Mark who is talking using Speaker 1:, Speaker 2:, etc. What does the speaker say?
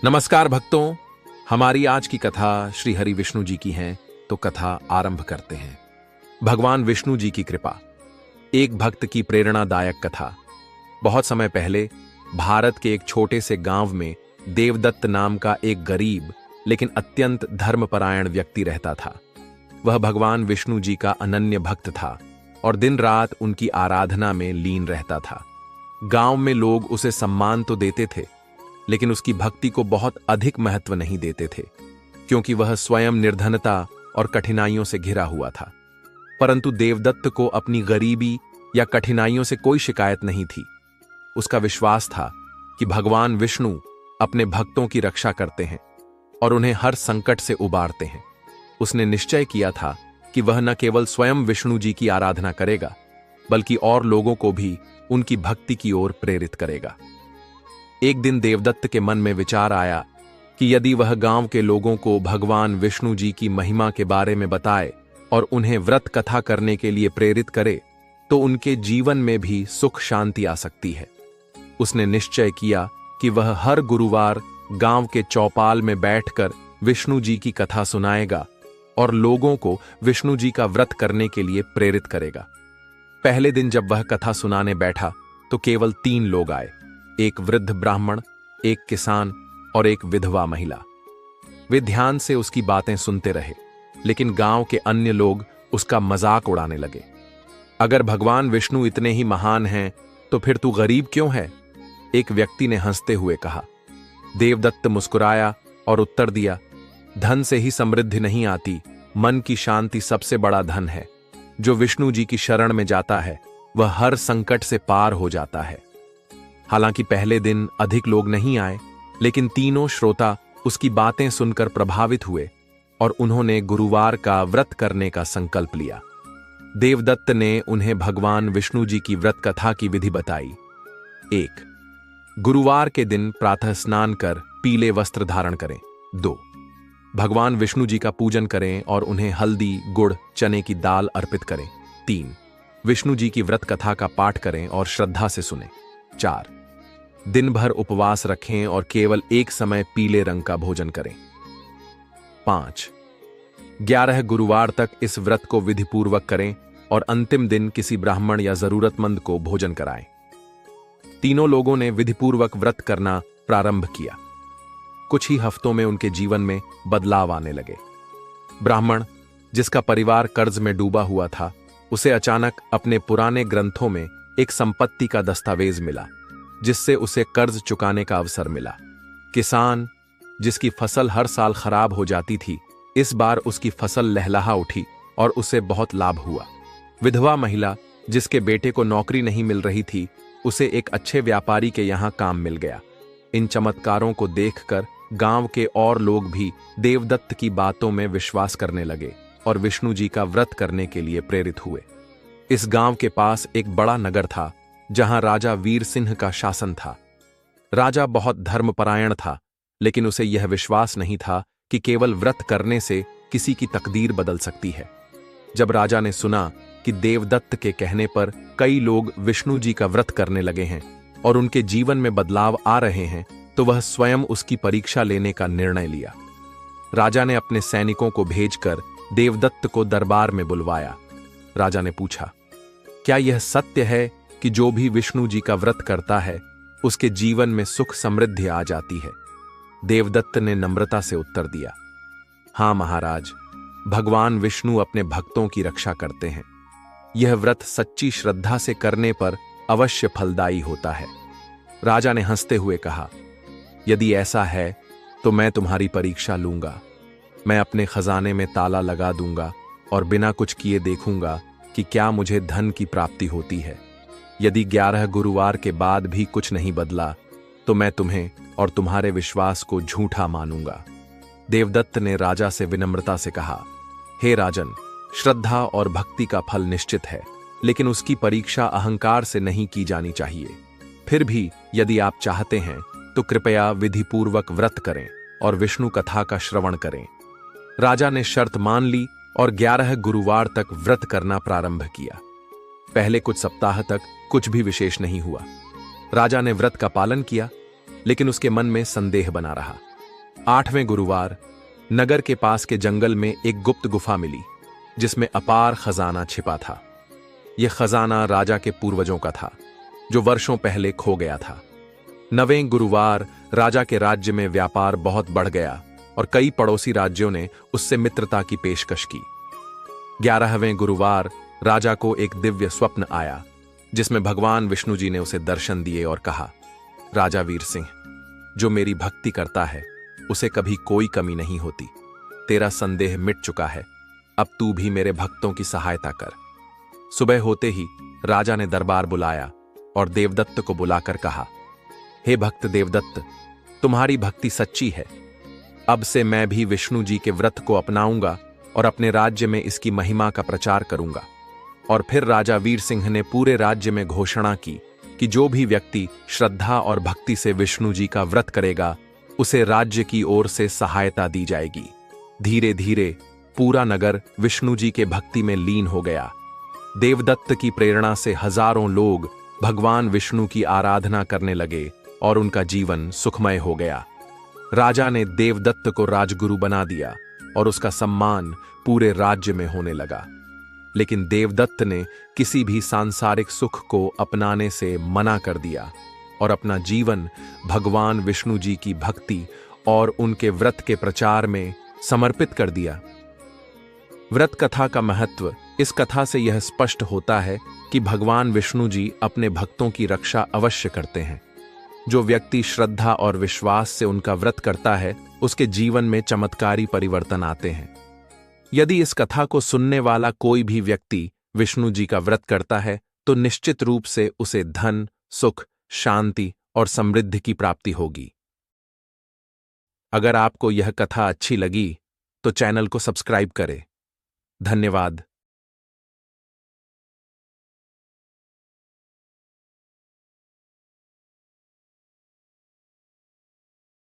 Speaker 1: नमस्कार भक्तों, हमारी आज की कथा श्री हरि विष्णु जी की है। तो कथा आरंभ करते हैं। भगवान विष्णु जी की कृपा। एक भक्त की प्रेरणादायक कथा। बहुत समय पहले भारत के एक छोटे से गांव में देवदत्त नाम का एक गरीब लेकिन अत्यंत धर्मपरायण व्यक्ति रहता था। वह भगवान विष्णु जी का अनन्य भक्त था और दिन रात उनकी आराधना में लीन रहता था। गांव में लोग उसे सम्मान तो देते थे, लेकिन उसकी भक्ति को बहुत अधिक महत्व नहीं देते थे, क्योंकि वह स्वयं निर्धनता और कठिनाइयों से घिरा हुआ था। परंतु देवदत्त को अपनी गरीबी या कठिनाइयों से कोई शिकायत नहीं थी। उसका विश्वास था कि भगवान विष्णु अपने भक्तों की रक्षा करते हैं और उन्हें हर संकट से उबारते हैं। उसने निश्चय किया था कि वह न केवल स्वयं विष्णु जी की आराधना करेगा, बल्कि और लोगों को भी उनकी भक्ति की ओर प्रेरित करेगा। एक दिन देवदत्त के मन में विचार आया कि यदि वह गांव के लोगों को भगवान विष्णु जी की महिमा के बारे में बताए और उन्हें व्रत कथा करने के लिए प्रेरित करे, तो उनके जीवन में भी सुख शांति आ सकती है। उसने निश्चय किया कि वह हर गुरुवार गांव के चौपाल में बैठकर विष्णु जी की कथा सुनाएगा और लोगों को विष्णु जी का व्रत करने के लिए प्रेरित करेगा। पहले दिन जब वह कथा सुनाने बैठा तो केवल 3 लोग आए, एक वृद्ध ब्राह्मण, एक किसान और एक विधवा महिला। वे ध्यान से उसकी बातें सुनते रहे, लेकिन गांव के अन्य लोग उसका मजाक उड़ाने लगे। अगर भगवान विष्णु इतने ही महान हैं, तो फिर तू गरीब क्यों है? एक व्यक्ति ने हंसते हुए कहा। देवदत्त मुस्कुराया और उत्तर दिया, धन से ही समृद्धि नहीं आती, मन की शांति सबसे बड़ा धन है। जो विष्णु जी की शरण में जाता है, वह हर संकट से पार हो जाता है। हालांकि पहले दिन अधिक लोग नहीं आए, लेकिन तीनों श्रोता उसकी बातें सुनकर प्रभावित हुए और उन्होंने गुरुवार का व्रत करने का संकल्प लिया। देवदत्त ने उन्हें भगवान विष्णु जी की व्रत कथा की विधि बताई। 1. गुरुवार के दिन प्रातः स्नान कर पीले वस्त्र धारण करें। 2. भगवान विष्णु जी का पूजन करें और उन्हें हल्दी, गुड़, चने की दाल अर्पित करें। 3. विष्णु जी की व्रत कथा का पाठ करें और श्रद्धा से सुनें। 4. दिन भर उपवास रखें और केवल एक समय पीले रंग का भोजन करें। 5. 11 गुरुवार तक इस व्रत को विधिपूर्वक करें और अंतिम दिन किसी ब्राह्मण या जरूरतमंद को भोजन कराएं। तीनों लोगों ने विधिपूर्वक व्रत करना प्रारंभ किया। कुछ ही हफ्तों में उनके जीवन में बदलाव आने लगे। ब्राह्मण, जिसका परिवार कर्ज में डूबा हुआ था, उसे अचानक अपने पुराने ग्रंथों में एक संपत्ति का दस्तावेज मिला, जिससे उसे कर्ज चुकाने का अवसर मिला। किसान, जिसकी फसल हर साल खराब हो जाती थी, इस बार उसकी फसल लहलहा उठी और उसे बहुत लाभ हुआ। विधवा महिला, जिसके बेटे को नौकरी नहीं मिल रही थी, उसे एक अच्छे व्यापारी के यहां काम मिल गया। इन चमत्कारों को देखकर गांव के और लोग भी देवदत्त की बातों में विश्वास करने लगे और विष्णु जी का व्रत करने के लिए प्रेरित हुए। इस गांव के पास एक बड़ा नगर था, जहां राजा वीर सिंह का शासन था। राजा बहुत धर्मपरायण था, लेकिन उसे यह विश्वास नहीं था कि केवल व्रत करने से किसी की तकदीर बदल सकती है। जब राजा ने सुना कि देवदत्त के कहने पर कई लोग विष्णु जी का व्रत करने लगे हैं और उनके जीवन में बदलाव आ रहे हैं, तो वह स्वयं उसकी परीक्षा लेने का निर्णय लिया। राजा ने अपने सैनिकों को भेजकर देवदत्त को दरबार में बुलवाया। राजा ने पूछा, क्या यह सत्य है कि जो भी विष्णु जी का व्रत करता है, उसके जीवन में सुख समृद्धि आ जाती है? देवदत्त ने नम्रता से उत्तर दिया, हां महाराज, भगवान विष्णु अपने भक्तों की रक्षा करते हैं। यह व्रत सच्ची श्रद्धा से करने पर अवश्य फलदायी होता है। राजा ने हंसते हुए कहा, यदि ऐसा है तो मैं तुम्हारी परीक्षा लूंगा। मैं अपने खजाने में ताला लगा दूंगा और बिना कुछ किए देखूंगा कि क्या मुझे धन की प्राप्ति होती है। यदि 11 गुरुवार के बाद भी कुछ नहीं बदला, तो मैं तुम्हें और तुम्हारे विश्वास को झूठा मानूंगा। देवदत्त ने राजा से विनम्रता से कहा, हे राजन, श्रद्धा और भक्ति का फल निश्चित है, लेकिन उसकी परीक्षा अहंकार से नहीं की जानी चाहिए। फिर भी यदि आप चाहते हैं तो कृपया विधिपूर्वक व्रत करें और विष्णु कथा का श्रवण करें। राजा ने शर्त मान ली और 11 गुरुवार तक व्रत करना प्रारंभ किया। पहले कुछ सप्ताह तक कुछ भी विशेष नहीं हुआ। राजा ने व्रत का पालन किया, लेकिन उसके मन में संदेह बना रहा। 8वें गुरुवार नगर के पास के जंगल में एक गुप्त गुफा मिली जिसमें अपार खजाना छिपा था। यह खजाना राजा के पूर्वजों का था जो वर्षों पहले खो गया था। 9वें गुरुवार राजा के राज्य में व्यापार बहुत बढ़ गया और कई पड़ोसी राज्यों ने उससे मित्रता की पेशकश की। 11वें गुरुवार राजा को एक दिव्य स्वप्न आया जिसमें भगवान विष्णु जी ने उसे दर्शन दिए और कहा, राजा वीर सिंह, जो मेरी भक्ति करता है उसे कभी कोई कमी नहीं होती। तेरा संदेह मिट चुका है, अब तू भी मेरे भक्तों की सहायता कर। सुबह होते ही राजा ने दरबार बुलाया और देवदत्त को बुलाकर कहा, हे भक्त देवदत्त, तुम्हारी भक्ति सच्ची है। अब से मैं भी विष्णु जी के व्रत को अपनाऊंगा और अपने राज्य में इसकी महिमा का प्रचार करूंगा। और फिर राजा वीर सिंह ने पूरे राज्य में घोषणा की कि जो भी व्यक्ति श्रद्धा और भक्ति से विष्णु जी का व्रत करेगा उसे राज्य की ओर से सहायता दी जाएगी। धीरे धीरे पूरा नगर विष्णु जी के भक्ति में लीन हो गया। देवदत्त की प्रेरणा से हजारों लोग भगवान विष्णु की आराधना करने लगे और उनका जीवन सुखमय हो गया। राजा ने देवदत्त को राजगुरु बना दिया और उसका सम्मान पूरे राज्य में होने लगा। लेकिन देवदत्त ने किसी भी सांसारिक सुख को अपनाने से मना कर दिया और अपना जीवन भगवान विष्णु जी की भक्ति और उनके व्रत के प्रचार में समर्पित कर दिया। व्रत कथा का महत्व इस कथा से यह स्पष्ट होता है कि भगवान विष्णु जी अपने भक्तों की रक्षा अवश्य करते हैं। जो व्यक्ति श्रद्धा और विश्वास से उनका व्रत करता है उसके जीवन में चमत्कारी परिवर्तन आते हैं। यदि इस कथा को सुनने वाला कोई भी व्यक्ति विष्णु जी का व्रत करता है तो निश्चित रूप से उसे धन, सुख, शांति और समृद्धि की प्राप्ति होगी। अगर आपको यह कथा अच्छी लगी तो चैनल को सब्सक्राइब करें। धन्यवाद।